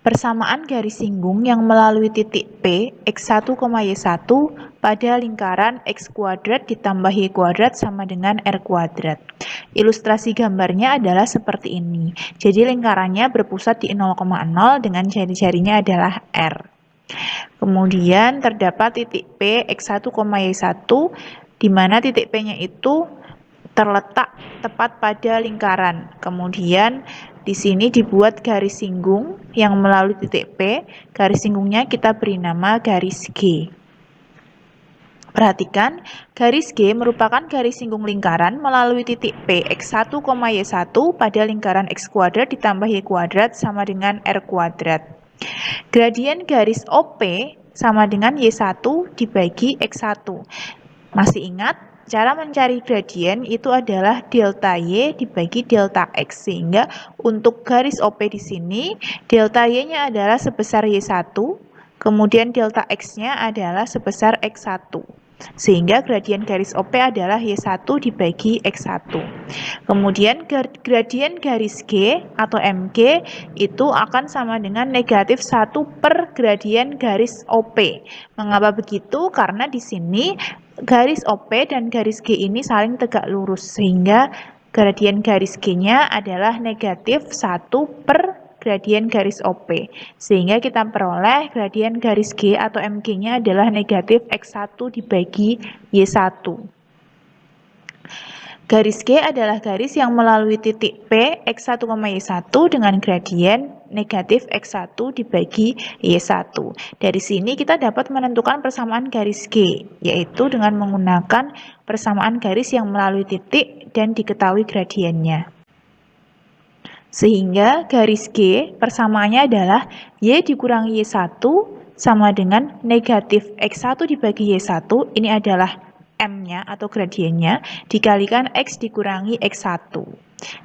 Persamaan garis singgung yang melalui titik P X1, Y1 pada lingkaran X kuadrat ditambah Y kuadrat sama dengan R kuadrat. Ilustrasi gambarnya adalah seperti ini. Jadi lingkarannya berpusat di 0,0 dengan jari-jarinya adalah R. Kemudian terdapat titik P X1, Y1 di mana titik P-nya itu terletak tepat pada lingkaran. Kemudian di sini dibuat garis singgung yang melalui titik P. Garis singgungnya kita beri nama garis G. Perhatikan, garis G merupakan garis singgung lingkaran melalui titik P X1, Y1 pada lingkaran X kuadrat ditambah Y kuadrat sama dengan R kuadrat. Gradien garis OP sama dengan Y1 dibagi X1. Masih ingat? Cara mencari gradien itu adalah delta Y dibagi delta X, sehingga untuk garis OP di sini delta Y-nya adalah sebesar Y1, kemudian delta X-nya adalah sebesar X1. Sehingga gradien garis OP adalah Y1 dibagi X1. Kemudian gradien garis G atau MG itu akan sama dengan negatif 1 per gradien garis OP. Mengapa begitu? Karena di sini garis OP dan garis G ini saling tegak lurus, sehingga gradien garis G-nya adalah negatif 1 per gradien garis OP. Sehingga kita peroleh gradien garis G atau MG-nya adalah negatif X1 dibagi Y1. Garis G adalah garis yang melalui titik P X1, Y1 dengan gradien negatif X1 dibagi Y1. Dari sini kita dapat menentukan persamaan garis G, yaitu dengan menggunakan persamaan garis yang melalui titik dan diketahui gradiennya. Sehingga garis G persamaannya adalah Y dikurangi Y1 sama dengan negatif X1 dibagi Y1, ini adalah M-nya atau gradiennya, dikalikan X dikurangi X1.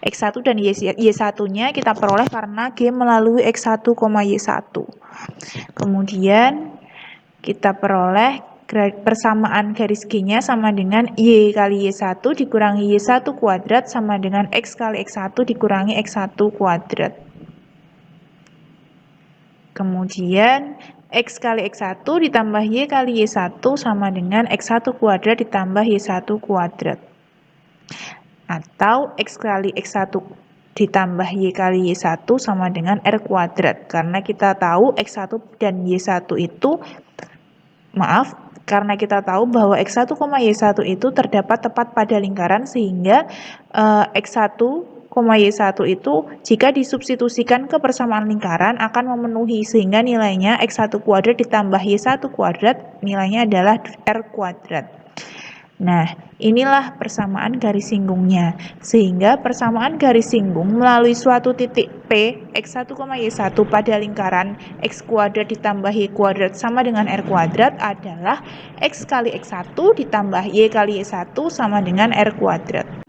X1 dan Y1-nya kita peroleh karena G melalui X1, Y1. Kemudian kita peroleh persamaan garis G-nya sama dengan Y kali Y1 dikurangi Y1 kuadrat sama dengan X kali X1 dikurangi X1 kuadrat. Kemudian X kali X1 ditambah Y kali Y1 sama dengan X1 kuadrat ditambah Y1 kuadrat. Atau X kali X1 ditambah Y kali Y1 sama dengan R kuadrat. Karena kita tahu X1 dan Y1 itu, karena kita tahu bahwa X1, Y1 itu terdapat tepat pada lingkaran, sehingga X1, Y1 itu jika disubstitusikan ke persamaan lingkaran akan memenuhi, sehingga nilainya X1 kuadrat ditambah Y1 kuadrat nilainya adalah R kuadrat. Nah, inilah persamaan garis singgungnya. Sehingga persamaan garis singgung melalui suatu titik P X1, Y1 pada lingkaran X kuadrat ditambah Y kuadrat sama dengan R kuadrat adalah X kali X1 ditambah Y kali Y1 sama dengan R kuadrat.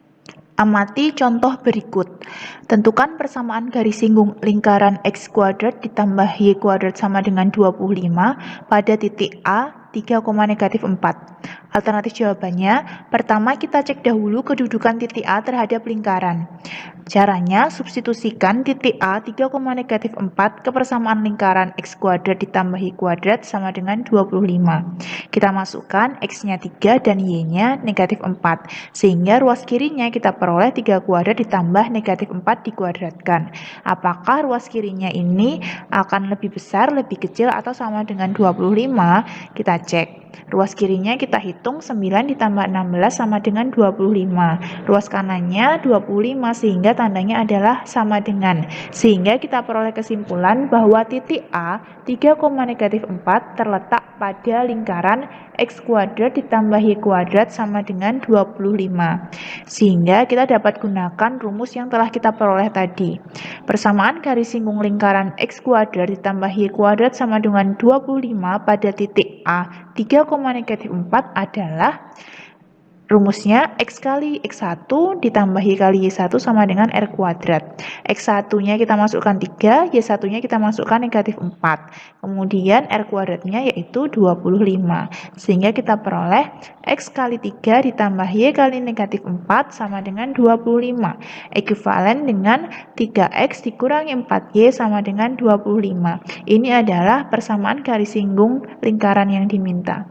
Amati contoh berikut. Tentukan persamaan garis singgung lingkaran X kuadrat ditambah Y kuadrat sama dengan 25 pada titik A 3,-4. Alternatif jawabannya, pertama kita cek dahulu kedudukan titik A terhadap lingkaran. Caranya, substitusikan titik A 3,-4 ke persamaan lingkaran X kuadrat ditambah Y kuadrat sama dengan 25. Kita masukkan X-nya 3 dan Y-nya negatif 4. Sehingga ruas kirinya kita peroleh 3 kuadrat ditambah negatif 4 dikuadratkan. Apakah ruas kirinya ini akan lebih besar, lebih kecil, atau sama dengan 25? Kita cek. Ruas kirinya kita hitung 9 ditambah 16 sama dengan 25. Ruas kanannya 25 sehingga tandanya adalah sama dengan. Sehingga kita peroleh kesimpulan bahwa titik A 3,-4 terletak pada lingkaran X kuadrat ditambah Y kuadrat sama dengan 25. Sehingga kita dapat gunakan rumus yang telah kita peroleh tadi. Persamaan garis singgung lingkaran X kuadrat ditambah Y kuadrat sama dengan 25 pada titik A 3,-4 adalah Rumusnya X kali X1 ditambah Y kali Y1 sama dengan R kuadrat. X1-nya kita masukkan 3, Y1-nya kita masukkan negatif 4. Kemudian R kuadratnya yaitu 25. Sehingga kita peroleh X kali 3 ditambah Y kali negatif 4 sama dengan 25. Ekuivalen dengan 3X dikurangi 4Y sama dengan 25. Ini adalah persamaan garis singgung lingkaran yang diminta.